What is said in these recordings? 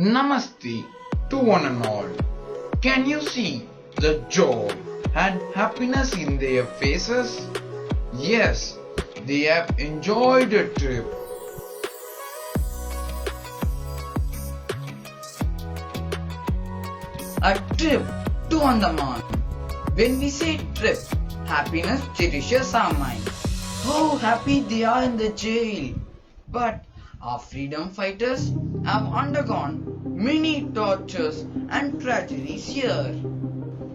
Namaste to one and all. Can you see the joy and happiness in their faces? Yes, they have enjoyed a trip. A trip to Andaman. When we say trip, happiness cherishes our mind. How happy they are in the jail. But our freedom fighters have undergone many tortures and tragedies here.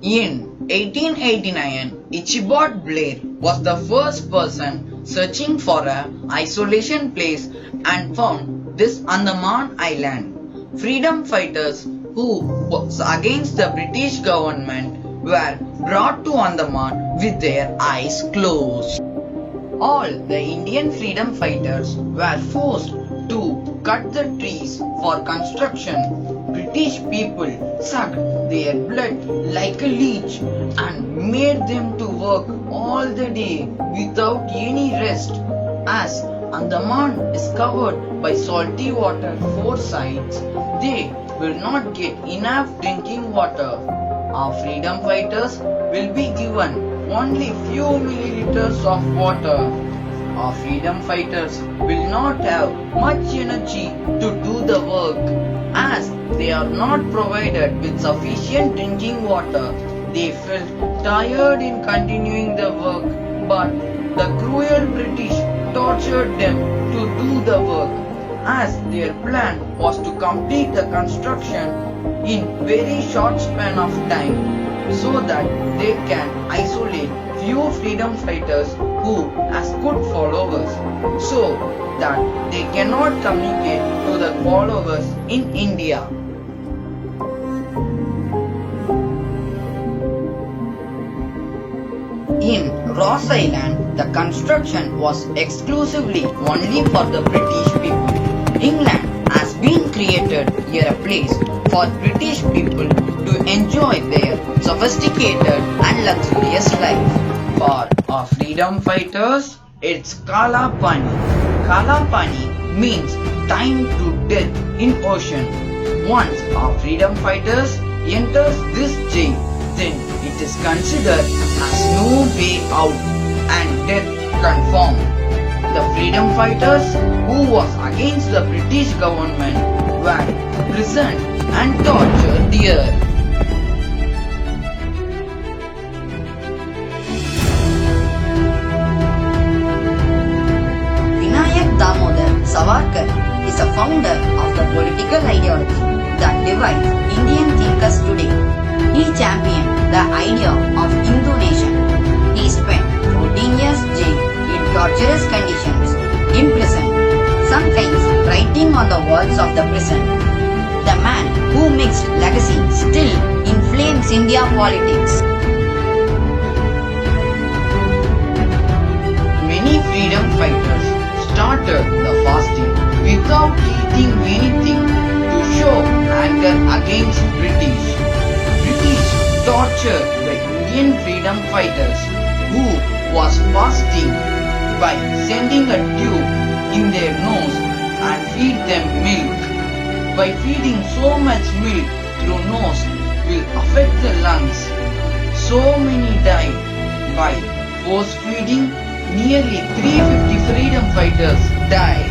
In 1889, Ichibod Blair was the first person searching for an isolation place and found this Andaman island. Freedom fighters who was against the British government were brought to Andaman with their eyes closed. All the Indian freedom fighters were forced to cut the trees for construction. British people sucked their blood like a leech and made them to work all the day without any rest. As Andaman is covered by salty water four sides, they will not get enough drinking water. Our freedom fighters will be given only few milliliters of water. Our freedom fighters will not have much energy to do the work. As they are not provided with sufficient drinking water, they felt tired in continuing the work, but the cruel British tortured them to do the work, as their plan was to complete the construction in very short span of time, so that they can isolate few freedom fighters who as good followers, so that they cannot communicate to the followers in India. In Ross Island, the construction was exclusively only for the British people. England has been created here a place for British people to enjoy their sophisticated and luxurious life. For our freedom fighters, it's Kala Pani. Kala Pani means time to death in ocean. Once our freedom fighters enters this jail, then it is considered as no way out and death confirmed. The freedom fighters who was against the British government were imprisoned and tortured here. Savarkar is a founder of the political ideology that divides Indian thinkers today. He championed the idea of Hindu nation. He spent 14 years jailed in torturous conditions, imprisoned, sometimes writing on the walls of the prison. The man who mixed legacy still inflames India politics. Many freedom fighters started the fasting without eating anything to show anger against British. British tortured the Indian freedom fighters who was fasting by sending a tube in their nose and feed them milk. By feeding so much milk through nose will affect the lungs. So many died by force feeding. Nearly 350 freedom fighters died.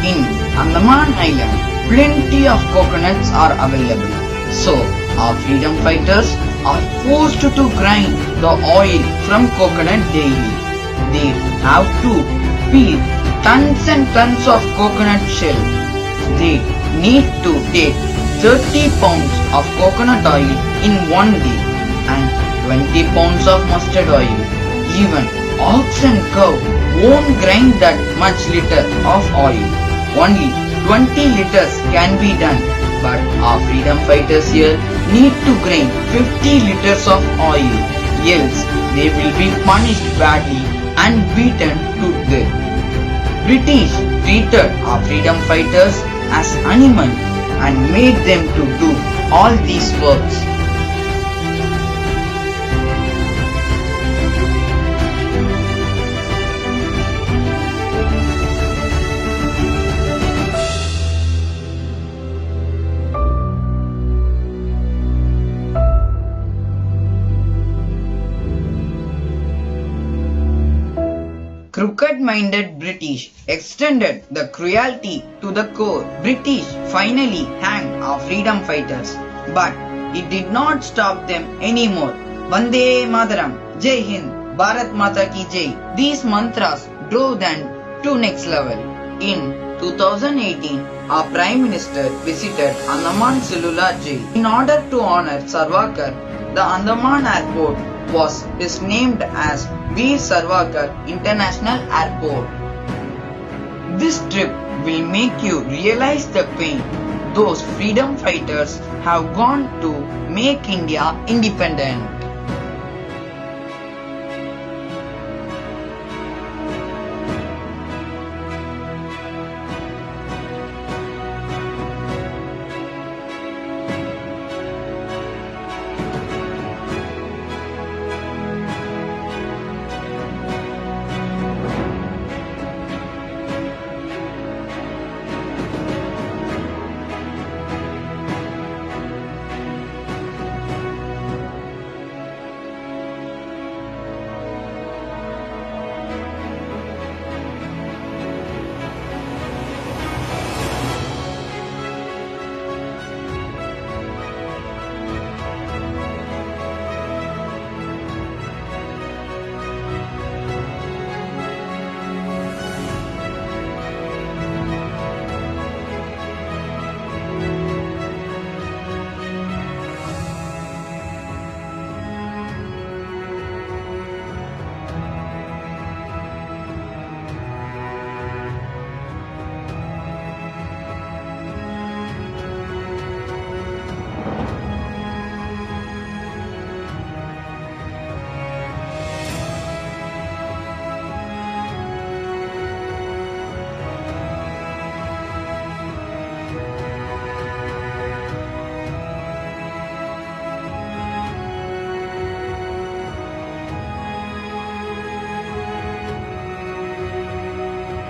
In Andaman Island, plenty of coconuts are available. So, our freedom fighters are forced to grind the oil from coconut daily. They have to peel tons and tons of coconut shell. They need to take 30 pounds of coconut oil in one day and 20 pounds of mustard oil. Even ox and cow won't grind that much liter of oil. Only 20 liters can be done. But our freedom fighters here need to grind 50 liters of oil. Else they will be punished badly and beaten to death. British treated our freedom fighters as animals and made them to do all these works. wicked-minded British extended the cruelty to the core. British finally hanged our freedom fighters, but it did not stop them anymore. Vande Mataram, Jai Hind, Bharat Mata Ki Jai. These mantras drove them to next level. In 2018, our Prime Minister visited Andaman Cellular Jail. In order to honor Sarwakar, the Andaman Airport was named as Veer Sarwakar International Airport. This trip will make you realize the pain those freedom fighters have gone to make India independent.